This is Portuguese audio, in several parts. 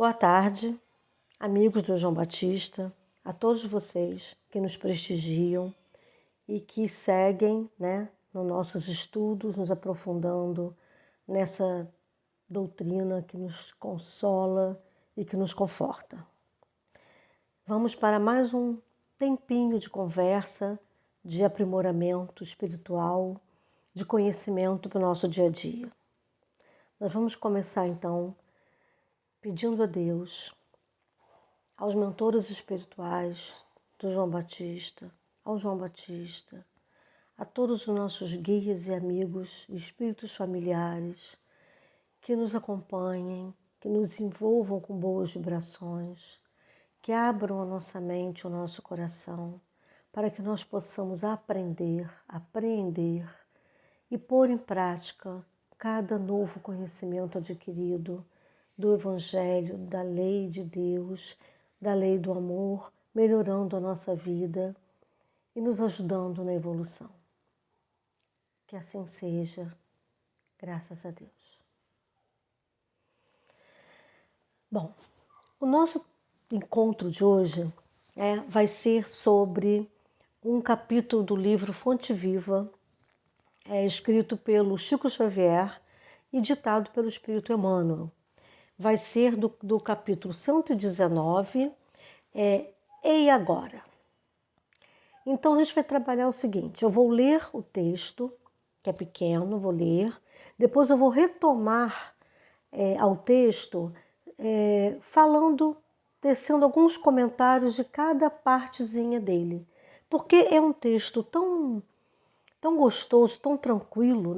Boa tarde, amigos do João Batista, a todos vocês que nos prestigiam e que seguem, nos nossos estudos, nos aprofundando nessa doutrina que nos consola e que nos conforta. Vamos para mais um tempinho de conversa, de aprimoramento espiritual, de conhecimento para o nosso dia a dia. Nós vamos começar então pedindo a Deus, aos mentores espirituais do João Batista, ao João Batista, a todos os nossos guias e amigos, espíritos familiares, que nos acompanhem, que nos envolvam com boas vibrações, que abram a nossa mente, o nosso coração, para que nós possamos aprender, apreender e pôr em prática cada novo conhecimento adquirido do Evangelho, da lei de Deus, da lei do amor, melhorando a nossa vida e nos ajudando na evolução. Que assim seja, graças a Deus. Bom, o nosso encontro de hoje vai ser sobre um capítulo do livro Fonte Viva, escrito pelo Chico Xavier e ditado pelo Espírito Emmanuel. Vai ser do capítulo 119, E Agora? Então a gente vai trabalhar o seguinte, eu vou ler o texto, que é pequeno, vou ler, depois eu vou retomar ao texto, tecendo alguns comentários de cada partezinha dele, porque é um texto tão gostoso, tão tranquilo,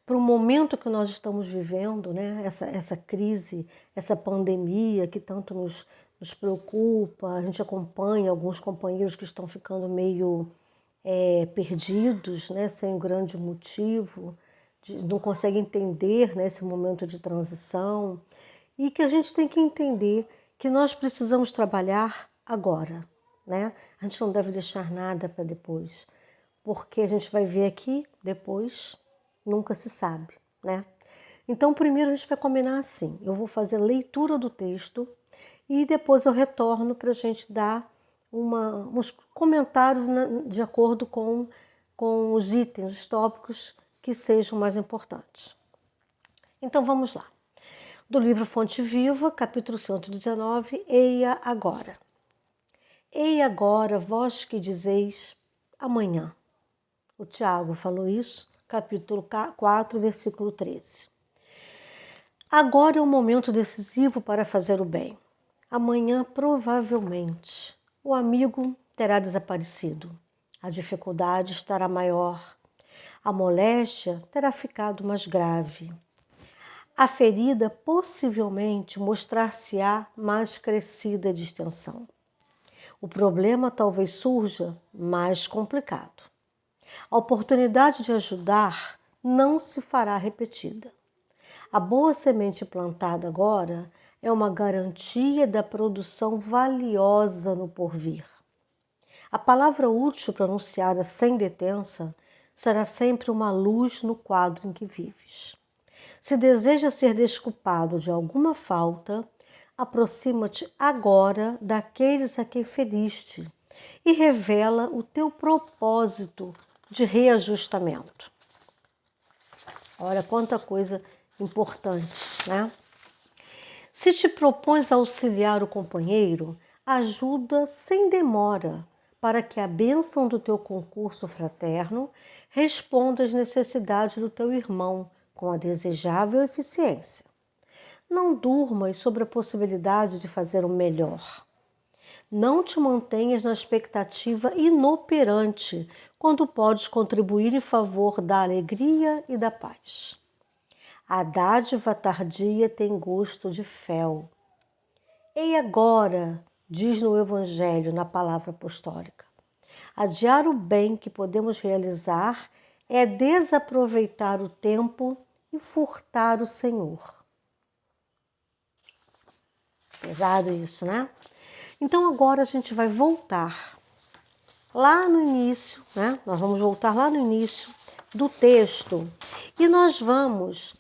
para o momento que nós estamos vivendo, essa crise, essa pandemia que tanto nos preocupa. A gente acompanha alguns companheiros que estão ficando meio perdidos, sem um grande motivo, não conseguem entender esse momento de transição, e que a gente tem que entender que nós precisamos trabalhar agora. A gente não deve deixar nada para depois, porque a gente vai ver aqui, depois nunca se sabe, Então, primeiro a gente vai combinar assim, eu vou fazer a leitura do texto e depois eu retorno para a gente dar uns comentários de acordo com os itens, os tópicos que sejam mais importantes. Então, vamos lá. Do livro Fonte Viva, capítulo 119, Eia Agora. Eia agora, vós que dizeis amanhã. O Tiago falou isso, capítulo 4, versículo 13. Agora é um momento decisivo para fazer o bem. Amanhã, provavelmente, o amigo terá desaparecido. A dificuldade estará maior. A moléstia terá ficado mais grave. A ferida possivelmente mostrar-se-á mais crescida de extensão. O problema talvez surja mais complicado. A oportunidade de ajudar não se fará repetida. A boa semente plantada agora é uma garantia da produção valiosa no porvir. A palavra útil pronunciada sem detença será sempre uma luz no quadro em que vives. Se deseja ser desculpado de alguma falta, aproxima-te agora daqueles a quem feriste e revela o teu propósito de reajustamento. Olha quanta coisa importante, Se te propões a auxiliar o companheiro, ajuda sem demora, para que a bênção do teu concurso fraterno responda às necessidades do teu irmão com a desejável eficiência. Não durmas sobre a possibilidade de fazer o melhor. Não te mantenhas na expectativa inoperante quando podes contribuir em favor da alegria e da paz. A dádiva tardia tem gosto de fel. E agora, diz no Evangelho, na palavra apostólica, adiar o bem que podemos realizar é desaproveitar o tempo e furtar o Senhor. Pesado isso, Então agora a gente vai voltar lá no início, Nós vamos voltar lá no início do texto e nós vamos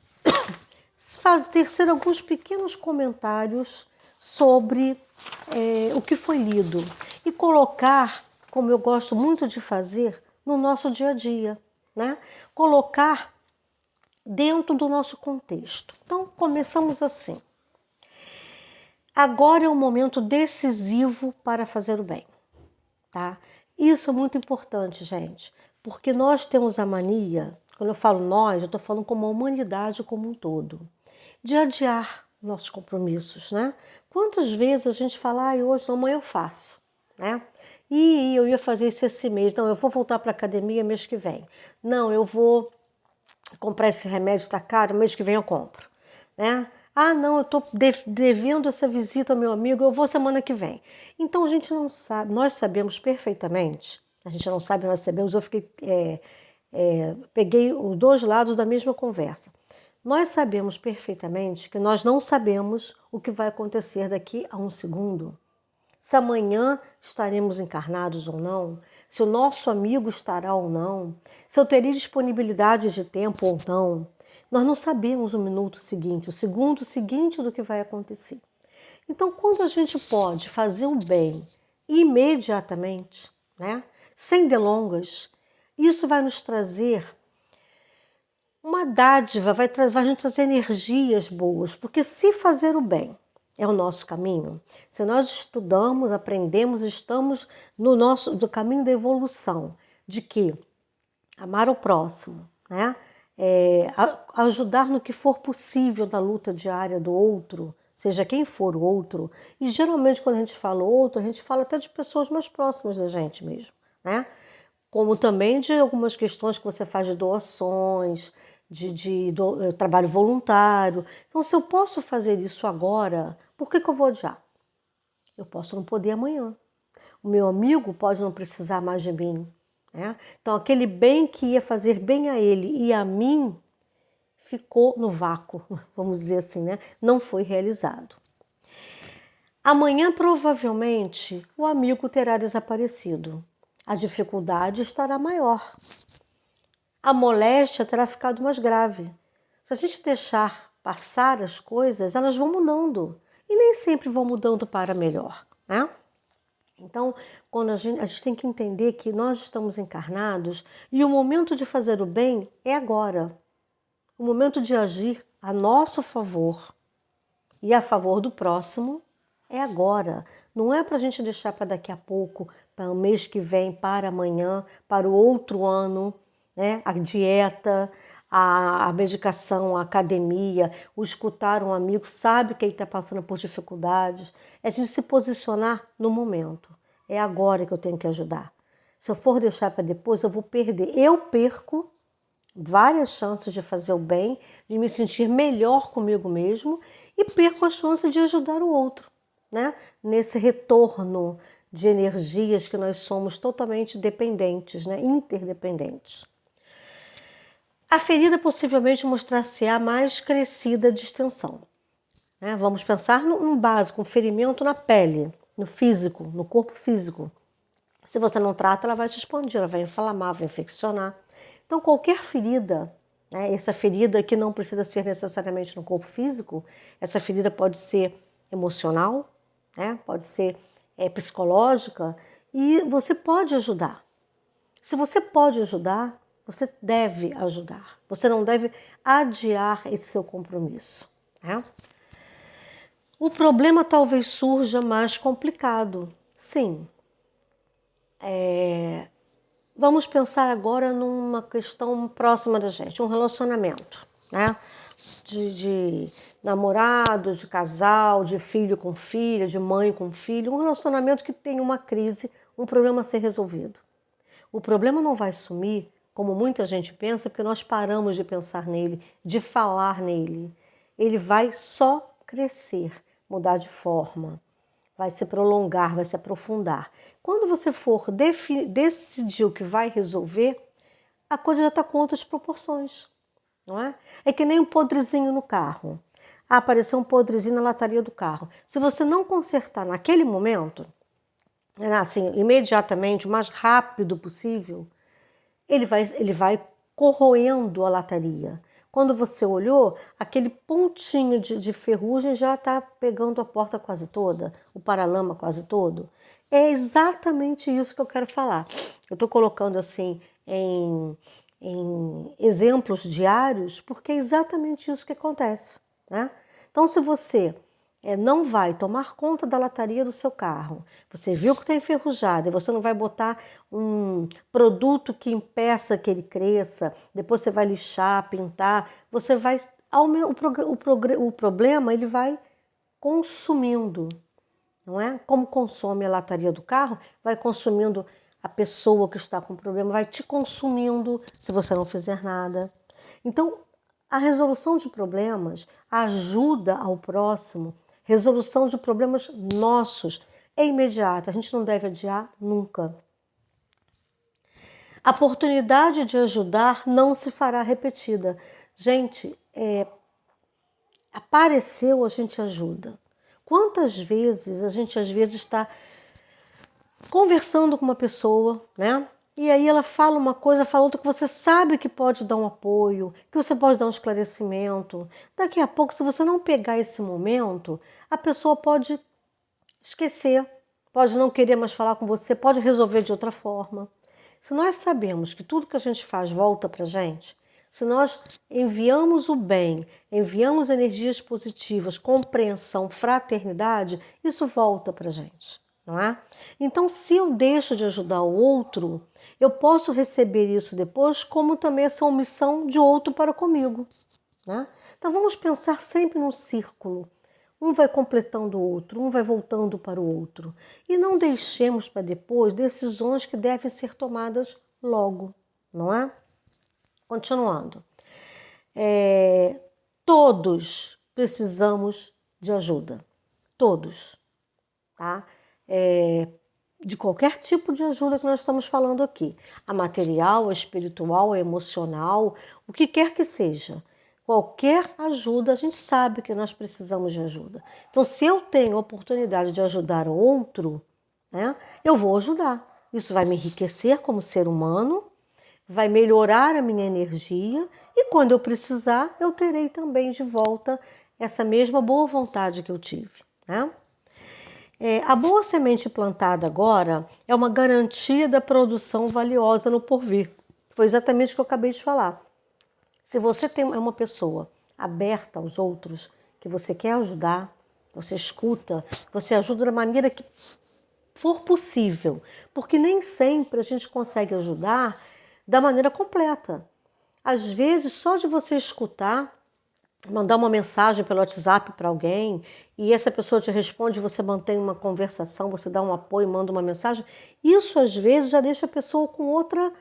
tecer alguns pequenos comentários sobre o que foi lido e colocar, como eu gosto muito de fazer, no nosso dia a dia, né? Colocar dentro do nosso contexto. Então, começamos assim. Agora é um momento decisivo para fazer o bem, tá? Isso é muito importante, gente, porque nós temos a mania, quando eu falo nós, eu estou falando como a humanidade como um todo, de adiar nossos compromissos, né? Quantas vezes a gente fala, hoje, amanhã eu faço, né? E eu ia fazer isso esse mês, não, eu vou voltar para a academia mês que vem. Não, eu vou comprar esse remédio, tá caro, mês que vem eu compro, né? Não, eu estou devendo essa visita ao meu amigo, eu vou semana que vem. Então a gente não sabe, nós sabemos perfeitamente, a gente não sabe, nós sabemos, eu fiquei, peguei os dois lados da mesma conversa. Nós sabemos perfeitamente que nós não sabemos o que vai acontecer daqui a um segundo. Se amanhã estaremos encarnados ou não, se o nosso amigo estará ou não, se eu terei disponibilidade de tempo ou não. Nós não sabemos o minuto seguinte, o segundo seguinte do que vai acontecer. Então, quando a gente pode fazer o bem imediatamente, né, sem delongas, isso vai nos trazer uma dádiva, vai nos trazer energias boas, porque se fazer o bem é o nosso caminho, se nós estudamos, aprendemos, estamos do caminho da evolução, de que amar o próximo, né? Ajudar no que for possível na luta diária do outro, seja quem for o outro, e geralmente quando a gente fala outro, a gente fala até de pessoas mais próximas da gente mesmo, né? Como também de algumas questões que você faz de doações, de trabalho voluntário. Então, se eu posso fazer isso agora, por que eu vou adiar? Eu posso não poder amanhã. O meu amigo pode não precisar mais de mim, né? Então, aquele bem que ia fazer bem a ele e a mim ficou no vácuo, vamos dizer assim, né? Não foi realizado. Amanhã, provavelmente, o amigo terá desaparecido. A dificuldade estará maior. A moléstia terá ficado mais grave. Se a gente deixar passar as coisas, elas vão mudando. E nem sempre vão mudando para melhor, né? Então, quando a gente tem que entender que nós estamos encarnados e o momento de fazer o bem é agora. O momento de agir a nosso favor e a favor do próximo é agora. Não é para a gente deixar para daqui a pouco, para o mês que vem, para amanhã, para o outro ano, né? A dieta, a medicação, a academia, o escutar um amigo, sabe que ele está passando por dificuldades. É a gente se posicionar no momento. É agora que eu tenho que ajudar. Se eu for deixar para depois, eu vou perder. Eu perco várias chances de fazer o bem, de me sentir melhor comigo mesmo e perco a chance de ajudar o outro, né? Nesse retorno de energias que nós somos totalmente dependentes, né? Interdependentes. A ferida possivelmente mostrar-se-á mais crescida de extensão, né? Vamos pensar num básico, um ferimento na pele, no físico, no corpo físico. Se você não trata, ela vai se expandir, ela vai inflamar, vai infeccionar. Então, qualquer ferida, né, essa ferida que não precisa ser necessariamente no corpo físico, essa ferida pode ser emocional, né, pode ser psicológica, e você pode ajudar. Se você pode ajudar, você deve ajudar. Você não deve adiar esse seu compromisso, né? O problema talvez surja mais complicado. Sim. Vamos pensar agora numa questão próxima da gente, um relacionamento, né? De namorado, de casal, de filho com filha, de mãe com filho, um relacionamento que tem uma crise, um problema a ser resolvido. O problema não vai sumir, como muita gente pensa, porque nós paramos de pensar nele, de falar nele. Ele vai só crescer, mudar de forma, vai se prolongar, vai se aprofundar. Quando você for decidir o que vai resolver, a coisa já está com outras proporções, não é? É que nem um podrezinho no carro. Apareceu um podrezinho na lataria do carro. Se você não consertar naquele momento, assim, imediatamente, o mais rápido possível, ele vai corroendo a lataria. Quando você olhou, aquele pontinho de ferrugem já está pegando a porta quase toda, o paralama quase todo. É exatamente isso que eu quero falar. Eu estou colocando assim em exemplos diários, porque é exatamente isso que acontece, né? Então, se você não vai tomar conta da lataria do seu carro, você viu que está enferrujado e você não vai botar um produto que impeça que ele cresça, depois você vai lixar, pintar, você vai o problema ele vai consumindo, não é? Como consome a lataria do carro, vai consumindo a pessoa que está com o problema, vai te consumindo se você não fizer nada. Então, a resolução de problemas, a ajuda ao próximo, resolução de problemas nossos é imediata, a gente não deve adiar nunca. A oportunidade de ajudar não se fará repetida. Gente, apareceu, a gente ajuda. Quantas vezes a gente às vezes está conversando com uma pessoa, né? E aí ela fala uma coisa, fala outra que você sabe que pode dar um apoio, que você pode dar um esclarecimento. Daqui a pouco, se você não pegar esse momento, a pessoa pode esquecer, pode não querer mais falar com você, pode resolver de outra forma. Se nós sabemos que tudo que a gente faz volta para a gente, se nós enviamos o bem, enviamos energias positivas, compreensão, fraternidade, isso volta para a gente, não é? Então, se eu deixo de ajudar o outro, eu posso receber isso depois como também essa omissão de outro para comigo, né? Então, vamos pensar sempre num círculo. Um vai completando o outro, um vai voltando para o outro. E não deixemos para depois decisões que devem ser tomadas logo, não é? Continuando. Todos precisamos de ajuda. Todos, tá? De qualquer tipo de ajuda que nós estamos falando aqui. A material, a espiritual, a emocional, o que quer que seja. Qualquer ajuda, a gente sabe que nós precisamos de ajuda. Então, se eu tenho a oportunidade de ajudar o outro, né, eu vou ajudar. Isso vai me enriquecer como ser humano, vai melhorar a minha energia e quando eu precisar, eu terei também de volta essa mesma boa vontade que eu tive, né? A boa semente plantada agora é uma garantia da produção valiosa no porvir. Foi exatamente o que eu acabei de falar. Se você é uma pessoa aberta aos outros, que você quer ajudar, você escuta, você ajuda da maneira que for possível, porque nem sempre a gente consegue ajudar da maneira completa. Às vezes, só de você escutar, mandar uma mensagem pelo WhatsApp para alguém e essa pessoa te responde, você mantém uma conversação, você dá um apoio, manda uma mensagem, isso às vezes já deixa a pessoa com outra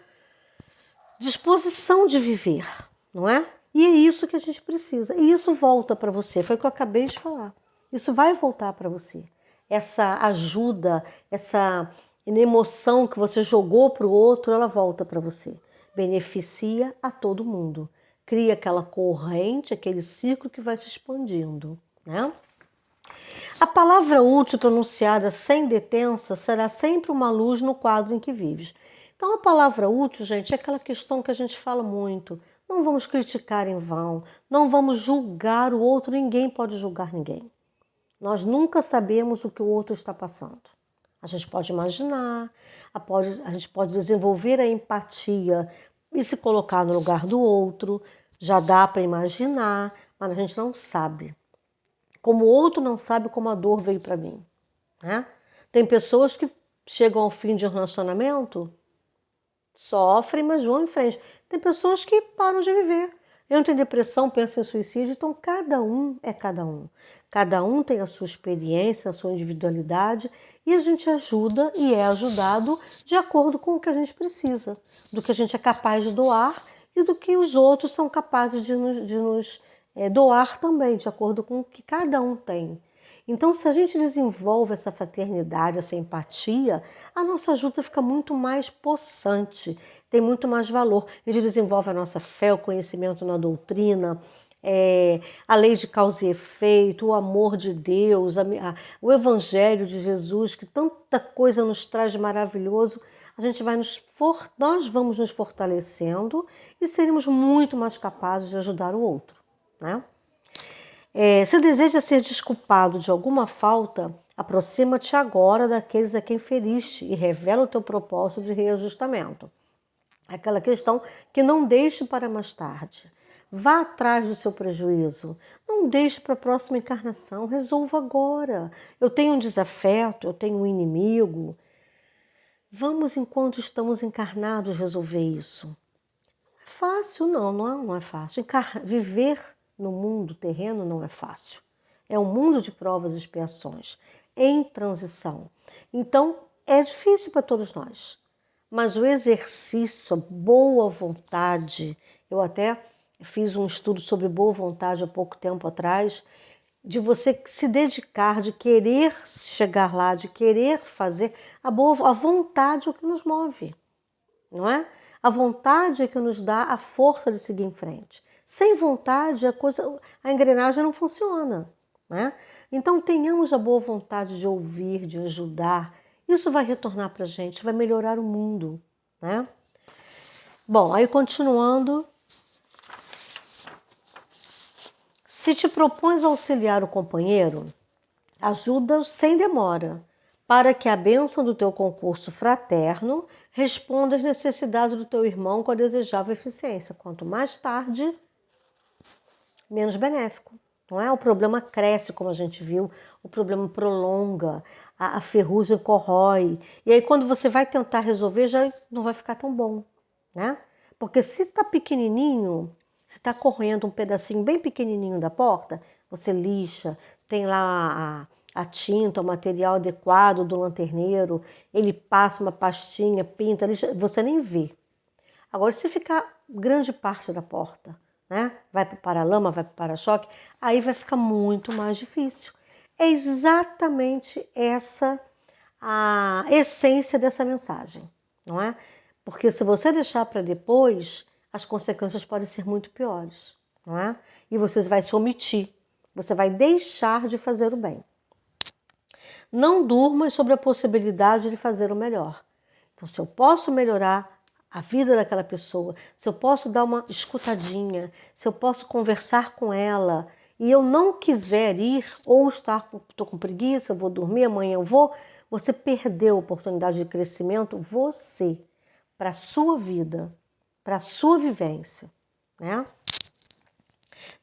disposição de viver, não é? E é isso que a gente precisa. E isso volta para você, foi o que eu acabei de falar. Isso vai voltar para você. Essa ajuda, essa emoção que você jogou para o outro, ela volta para você. Beneficia a todo mundo. Cria aquela corrente, aquele ciclo que vai se expandindo, né? A palavra útil pronunciada sem detença será sempre uma luz no quadro em que vives. Então, a palavra útil, gente, é aquela questão que a gente fala muito. Não vamos criticar em vão, não vamos julgar o outro, ninguém pode julgar ninguém. Nós nunca sabemos o que o outro está passando. A gente pode imaginar, a gente pode desenvolver a empatia e se colocar no lugar do outro, já dá para imaginar, mas a gente não sabe. Como o outro não sabe como a dor veio para mim, né? Tem pessoas que chegam ao fim de um relacionamento, sofrem, mas vão em frente. Tem pessoas que param de viver. Entram em depressão, pensam em suicídio, então cada um é cada um. Cada um tem a sua experiência, a sua individualidade e a gente ajuda e é ajudado de acordo com o que a gente precisa, do que a gente é capaz de doar e do que os outros são capazes de nos doar também, de acordo com o que cada um tem. Então, se a gente desenvolve essa fraternidade, essa empatia, a nossa ajuda fica muito mais possante, tem muito mais valor. A gente desenvolve a nossa fé, o conhecimento na doutrina, a lei de causa e efeito, o amor de Deus, o evangelho de Jesus, que tanta coisa nos traz de maravilhoso. nós vamos nos fortalecendo e seremos muito mais capazes de ajudar o outro, né? Se deseja ser desculpado de alguma falta, aproxima-te agora daqueles a quem feriste e revela o teu propósito de reajustamento. Aquela questão que não deixe para mais tarde. Vá atrás do seu prejuízo. Não deixe para a próxima encarnação. Resolva agora. Eu tenho um desafeto, eu tenho um inimigo. Vamos, enquanto estamos encarnados, resolver isso. Não é fácil, não é fácil. Viver no mundo terreno não é fácil. É um mundo de provas e expiações, em transição. Então, é difícil para todos nós. Mas o exercício, a boa vontade, eu até fiz um estudo sobre boa vontade há pouco tempo atrás, de você se dedicar, de querer chegar lá, de querer fazer, a vontade é o que nos move, não é? A vontade é que nos dá a força de seguir em frente. Sem vontade, a engrenagem não funciona, né? Então tenhamos a boa vontade de ouvir, de ajudar. Isso vai retornar para a gente, vai melhorar o mundo, né? Bom, aí continuando. Se te propões a auxiliar o companheiro, ajuda-o sem demora, para que a bênção do teu concurso fraterno responda às necessidades do teu irmão com a desejável eficiência. Quanto mais tarde, menos benéfico. Não é? O problema cresce, como a gente viu, o problema prolonga, a ferrugem corrói. E aí quando você vai tentar resolver, já não vai ficar tão bom, né? Porque se está pequenininho, se está corroendo um pedacinho bem pequenininho da porta, você lixa, tem lá a tinta, o material adequado do lanterneiro, ele passa uma pastinha, pinta, lixa, você nem vê. Agora, se ficar grande parte da porta, né, vai para o paralama, vai para o para-choque, aí vai ficar muito mais difícil. É exatamente essa a essência dessa mensagem, não é? Porque se você deixar para depois, as consequências podem ser muito piores, não é? E você vai se omitir, você vai deixar de fazer o bem. Não durmas sobre a possibilidade de fazer o melhor. Então, se eu posso melhorar a vida daquela pessoa, se eu posso dar uma escutadinha, se eu posso conversar com ela e eu não quiser ir ou estou com preguiça, vou dormir, amanhã eu vou, você perdeu a oportunidade de crescimento, você, para a sua vida, para a sua vivência, né?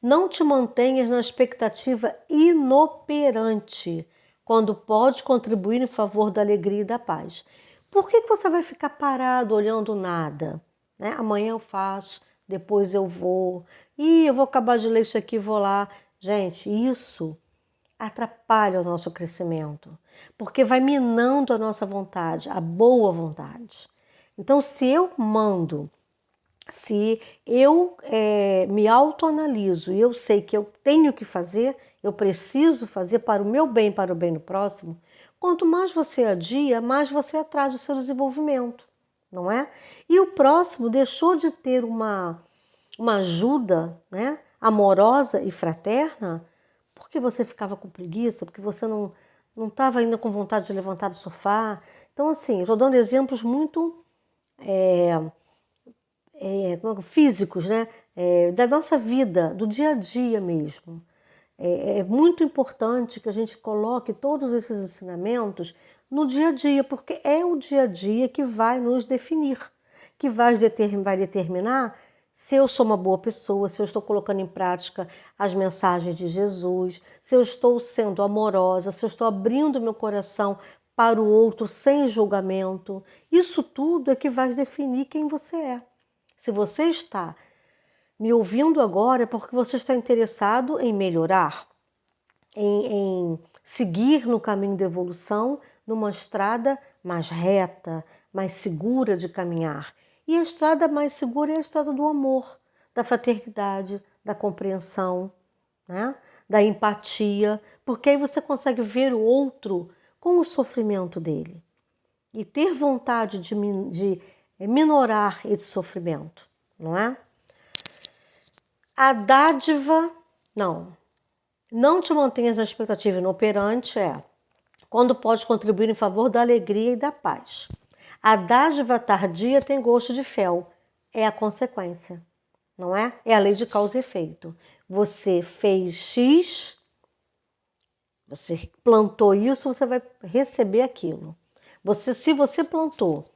Não te mantenhas na expectativa inoperante, quando pode contribuir em favor da alegria e da paz. Por que você vai ficar parado olhando nada? Né? Amanhã eu faço, depois eu vou. Eu vou acabar de ler isso aqui e vou lá. Gente, isso atrapalha o nosso crescimento, porque vai minando a nossa vontade, a boa vontade. Então, se eu mando, se eu me autoanaliso e eu sei que eu tenho que fazer, eu preciso fazer para o meu bem, para o bem do próximo, quanto mais você adia, mais você atrasa o seu desenvolvimento, não é? E o próximo deixou de ter uma ajuda, né, amorosa e fraterna porque você ficava com preguiça, porque você não estava ainda com vontade de levantar do sofá. Então, assim, estou dando exemplos muito físicos, né? Da nossa vida, do dia a dia mesmo. É muito importante que a gente coloque todos esses ensinamentos no dia a dia, porque é o dia a dia que vai nos definir, que vai determinar se eu sou uma boa pessoa, se eu estou colocando em prática as mensagens de Jesus, se eu estou sendo amorosa, se eu estou abrindo meu coração para o outro sem julgamento. Isso tudo é que vai definir quem você é. Se você está me ouvindo agora é porque você está interessado em melhorar, em seguir no caminho da evolução, numa estrada mais reta, mais segura de caminhar. E a estrada mais segura é a estrada do amor, da fraternidade, da compreensão, né? Da empatia, porque aí você consegue ver o outro com o sofrimento dele e ter vontade de minorar esse sofrimento, não é? A dádiva, não te mantenhas na expectativa inoperante quando pode contribuir em favor da alegria e da paz. A dádiva tardia tem gosto de fel. É a consequência, não é? É a lei de causa e efeito. Você fez X, você plantou isso, você vai receber aquilo. Se você plantou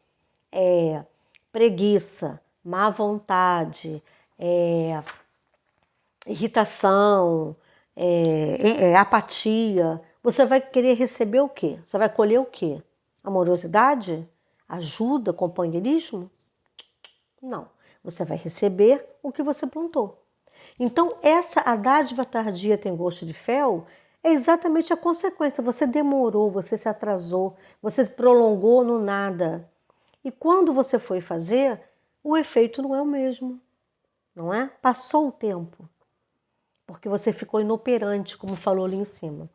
preguiça, má vontade, irritação, apatia, você vai querer receber o quê? Você vai colher o quê? Amorosidade? Ajuda? Companheirismo? Não. Você vai receber o que você plantou. Então, a dádiva tardia tem gosto de fel é exatamente a consequência. Você demorou, você se atrasou, você se prolongou no nada. E quando você foi fazer, o efeito não é o mesmo, não é? Passou o tempo, porque você ficou inoperante, como falou ali em cima.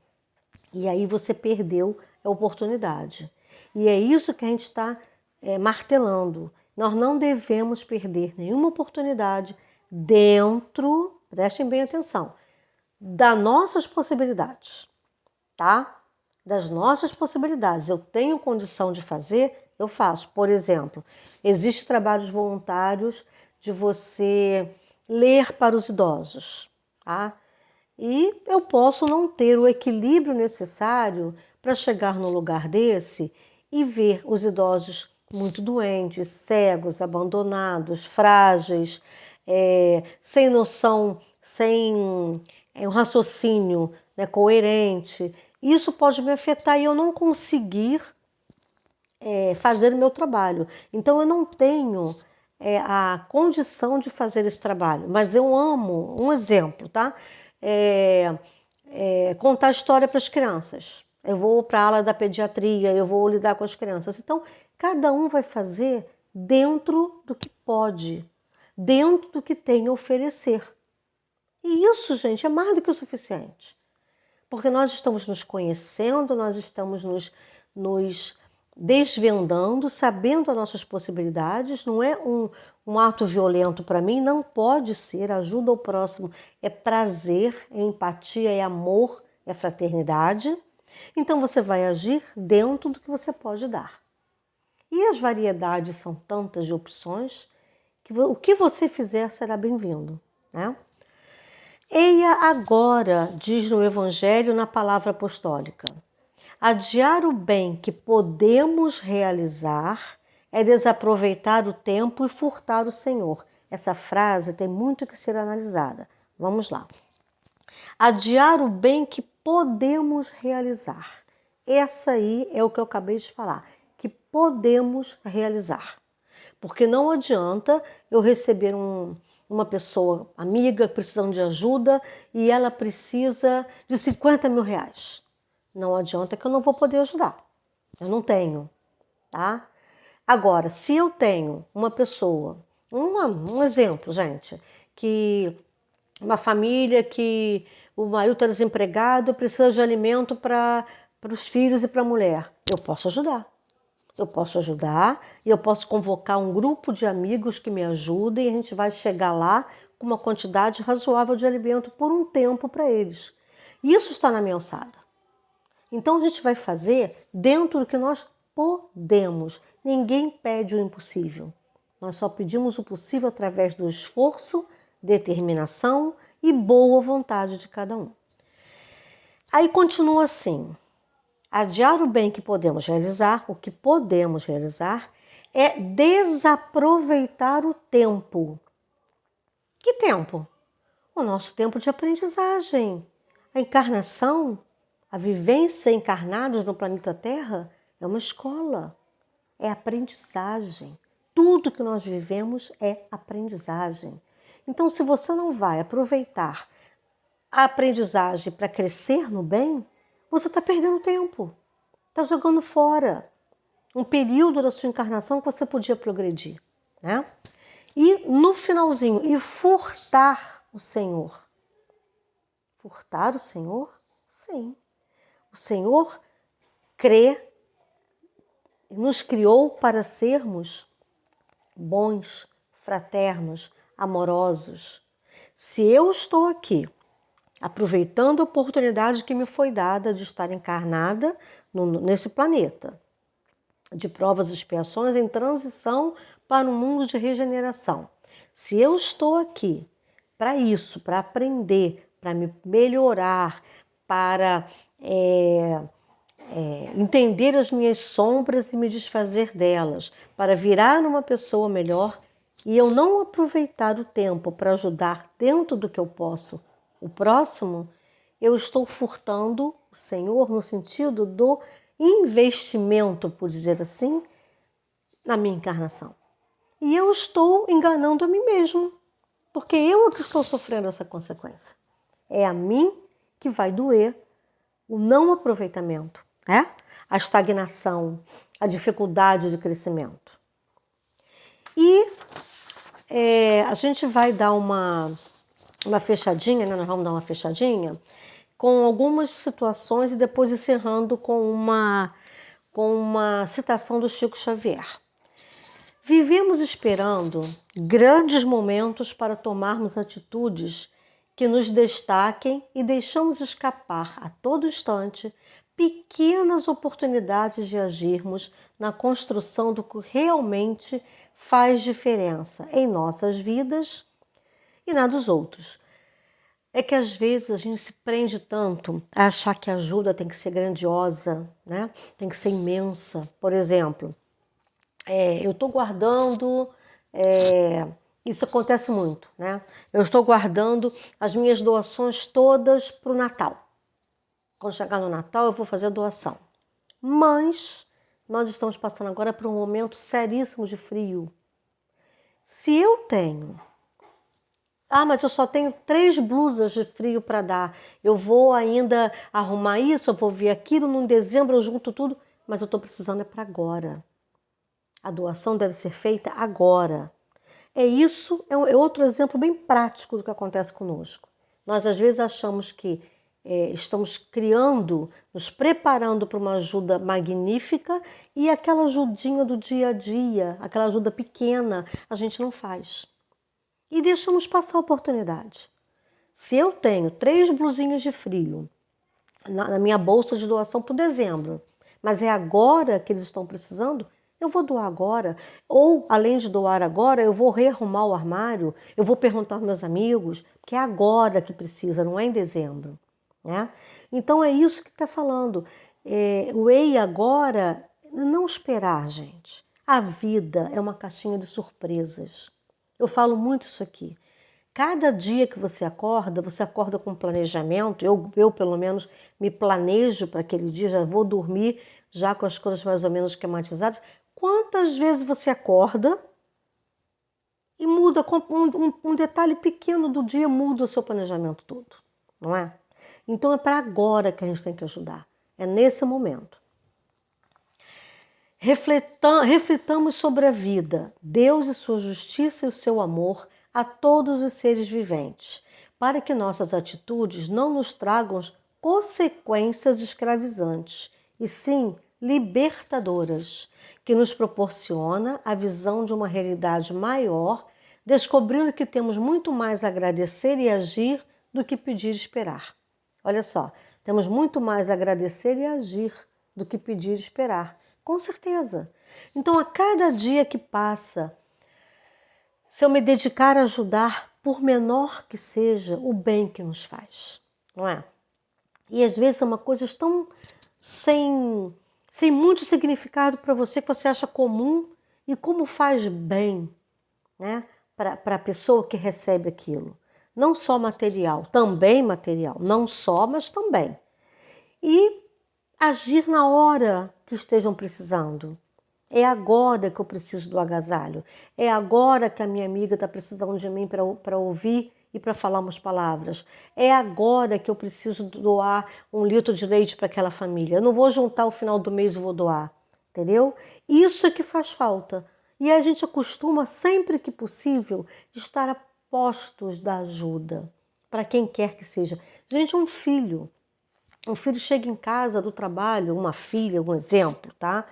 E aí você perdeu a oportunidade. E é isso que a gente está martelando. Nós não devemos perder nenhuma oportunidade dentro, prestem bem atenção, das nossas possibilidades, tá? Das nossas possibilidades. Eu tenho condição de fazer, eu faço. Por exemplo, existem trabalhos voluntários de você ler para os idosos, tá? E eu posso não ter o equilíbrio necessário para chegar num lugar desse e ver os idosos muito doentes, cegos, abandonados, frágeis, sem noção, sem um raciocínio, né, coerente. Isso pode me afetar e eu não conseguir fazer o meu trabalho. Então eu não tenho a condição de fazer esse trabalho, mas eu amo, um exemplo, tá? Contar história para as crianças. Eu vou para a ala da pediatria, eu vou lidar com as crianças. Então, cada um vai fazer dentro do que pode, dentro do que tem a oferecer. E isso, gente, é mais do que o suficiente. Porque nós estamos nos conhecendo, nós estamos nos desvendando, sabendo as nossas possibilidades. Não é um ato violento para mim, não pode ser. Ajuda ao próximo é prazer, é empatia, é amor, é fraternidade. Então você vai agir dentro do que você pode dar. E as variedades são tantas de opções que o que você fizer será bem-vindo, né? Eia agora, diz no Evangelho na palavra apostólica, adiar o bem que podemos realizar é desaproveitar o tempo e furtar o Senhor. Essa frase tem muito que ser analisada. Vamos lá. Adiar o bem que podemos realizar. Essa aí é o que eu acabei de falar, que podemos realizar. Porque não adianta eu receber uma pessoa amiga precisando de ajuda e ela precisa de 50 mil reais. Não adianta que eu não vou poder ajudar. Eu não tenho, tá? Agora, se eu tenho uma pessoa, um exemplo, gente, que uma família que o marido está desempregado, precisa de alimento para os filhos e para a mulher, eu posso ajudar. Eu posso ajudar e eu posso convocar um grupo de amigos que me ajudem e a gente vai chegar lá com uma quantidade razoável de alimento por um tempo para eles. Isso está na minha alçada. Então a gente vai fazer dentro do que nós podemos. Ninguém pede o impossível. Nós só pedimos o possível através do esforço, determinação e boa vontade de cada um. Aí continua assim. Adiar o bem que podemos realizar, o que podemos realizar, é desaproveitar o tempo. Que tempo? O nosso tempo de aprendizagem. A encarnação, a vivência encarnados no planeta Terra é uma escola, é aprendizagem. Tudo que nós vivemos é aprendizagem. Então, se você não vai aproveitar a aprendizagem para crescer no bem, você está perdendo tempo, está jogando fora um período da sua encarnação que você podia progredir, né? E no finalzinho, e furtar o Senhor. Furtar o Senhor? Sim. O Senhor nos criou para sermos bons, fraternos, amorosos. Se eu estou aqui aproveitando a oportunidade que me foi dada de estar encarnada nesse planeta, de provas e expiações em transição para um mundo de regeneração. Se eu estou aqui para isso, para aprender, para me melhorar, para entender as minhas sombras e me desfazer delas, para virar uma pessoa melhor, e eu não aproveitar o tempo para ajudar dentro do que eu posso o próximo, eu estou furtando o Senhor no sentido do investimento, por dizer assim, na minha encarnação. E eu estou enganando a mim mesmo, porque eu é que estou sofrendo essa consequência. É a mim que vai doer o não aproveitamento, né? A estagnação, a dificuldade de crescimento. E a gente vai dar uma fechadinha, né? Nós vamos dar uma fechadinha com algumas situações e depois encerrando com uma citação do Chico Xavier. Vivemos esperando grandes momentos para tomarmos atitudes que nos destaquem e deixamos escapar a todo instante pequenas oportunidades de agirmos na construção do que realmente faz diferença em nossas vidas e na dos outros. É que às vezes a gente se prende tanto a achar que a ajuda tem que ser grandiosa, né? Tem que ser imensa. Por exemplo, eu estou guardando, isso acontece muito, né? Eu estou guardando as minhas doações todas para o Natal. Quando chegar no Natal eu vou fazer a doação. Mas nós estamos passando agora por um momento seríssimo de frio. Se eu tenho mas eu só tenho 3 blusas de frio para dar. Eu vou ainda arrumar isso, eu vou ver aquilo, no dezembro eu junto tudo, mas eu estou precisando para agora. A doação deve ser feita agora. Isso é outro exemplo bem prático do que acontece conosco. Nós às vezes achamos que estamos criando, nos preparando para uma ajuda magnífica e aquela ajudinha do dia a dia, aquela ajuda pequena, a gente não faz. E deixamos passar a oportunidade. Se eu tenho 3 blusinhas de frio na minha bolsa de doação para dezembro, mas é agora que eles estão precisando, eu vou doar agora. Ou, além de doar agora, eu vou rearrumar o armário, eu vou perguntar aos meus amigos, porque é agora que precisa, não é em dezembro. Né? Então é isso que está falando. O ei agora, não esperar, gente. A vida é uma caixinha de surpresas. Eu falo muito isso aqui. Cada dia que você acorda com planejamento. Eu pelo menos, me planejo para aquele dia, já vou dormir já com as coisas mais ou menos esquematizadas. Quantas vezes você acorda e muda, um detalhe pequeno do dia muda o seu planejamento todo, não é? Então é para agora que a gente tem que ajudar, é nesse momento. Reflitamos sobre a vida, Deus e sua justiça e o seu amor a todos os seres viventes, para que nossas atitudes não nos tragam consequências escravizantes, e sim libertadoras, que nos proporciona a visão de uma realidade maior, descobrindo que temos muito mais a agradecer e agir do que pedir e esperar. Olha só, temos muito mais a agradecer e agir do que pedir e esperar. Com certeza. Então, a cada dia que passa, se eu me dedicar a ajudar, por menor que seja, o bem que nos faz, não é? E às vezes é uma coisa tão sem muito significado para você, que você acha comum, e como faz bem, né, para a pessoa que recebe aquilo. Não só material, também material. Não só, mas também. E agir na hora que estejam precisando. É agora que eu preciso do agasalho. É agora que a minha amiga está precisando de mim para ouvir e para falar umas palavras. É agora que eu preciso doar 1 litro de leite para aquela família. Eu não vou juntar o final do mês e vou doar. Entendeu? Isso é que faz falta. E a gente acostuma, sempre que possível, estar a postos da ajuda. Para quem quer que seja. Gente, um filho chega em casa do trabalho, uma filha, um exemplo, tá?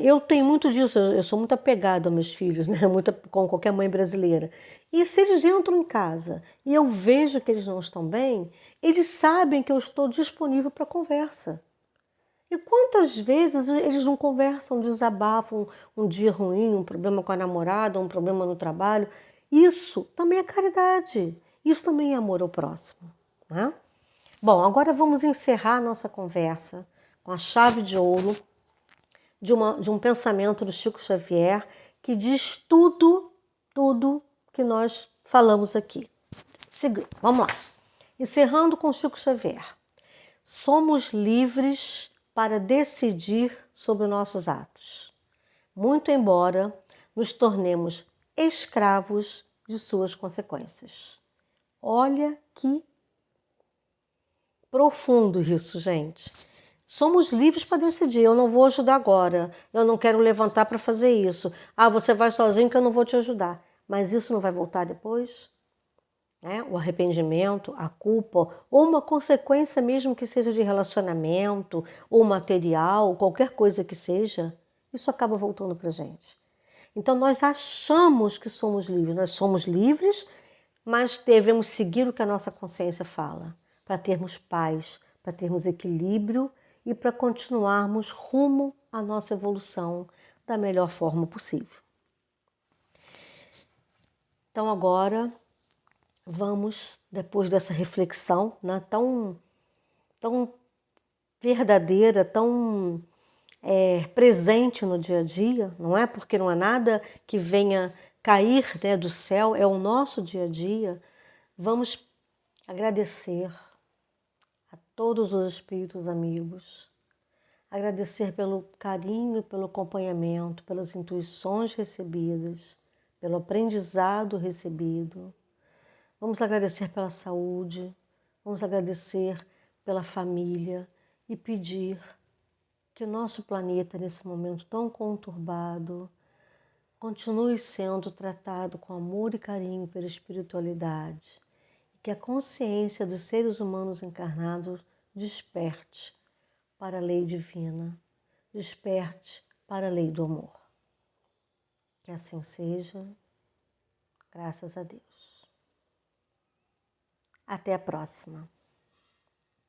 Eu tenho muito disso, eu sou muito apegada aos meus filhos, né? Muito, como qualquer mãe brasileira. E se eles entram em casa e eu vejo que eles não estão bem, eles sabem que eu estou disponível para conversa. E quantas vezes eles não conversam, desabafam um dia ruim, um problema com a namorada, um problema no trabalho. Isso também é caridade. Isso também é amor ao próximo, né? Bom, agora vamos encerrar a nossa conversa com a chave de ouro de um pensamento do Chico Xavier que diz tudo que nós falamos aqui. Vamos lá. Encerrando com Chico Xavier. Somos livres para decidir sobre nossos atos, muito embora nos tornemos escravos de suas consequências. Olha que profundo isso, gente. Somos livres para decidir. Eu não vou ajudar agora. Eu não quero levantar para fazer isso. Ah, você vai sozinho que eu não vou te ajudar. Mas isso não vai voltar depois? Né? O arrependimento, a culpa, ou uma consequência mesmo que seja de relacionamento, ou material, qualquer coisa que seja, isso acaba voltando para a gente. Então nós achamos que somos livres. Nós somos livres, mas devemos seguir o que a nossa consciência fala, para termos paz, para termos equilíbrio e para continuarmos rumo à nossa evolução da melhor forma possível. Então agora vamos, depois dessa reflexão, né, tão verdadeira, tão presente no dia a dia, não é? Porque não é nada que venha cair, né, do céu, é o nosso dia a dia. Vamos agradecer a todos os espíritos amigos, agradecer pelo carinho, pelo acompanhamento, pelas intuições recebidas, pelo aprendizado recebido. Vamos agradecer pela saúde, vamos agradecer pela família e pedir que o nosso planeta, nesse momento tão conturbado, continue sendo tratado com amor e carinho pela espiritualidade e que a consciência dos seres humanos encarnados desperte para a lei divina, desperte para a lei do amor. Que assim seja, graças a Deus. Até a próxima.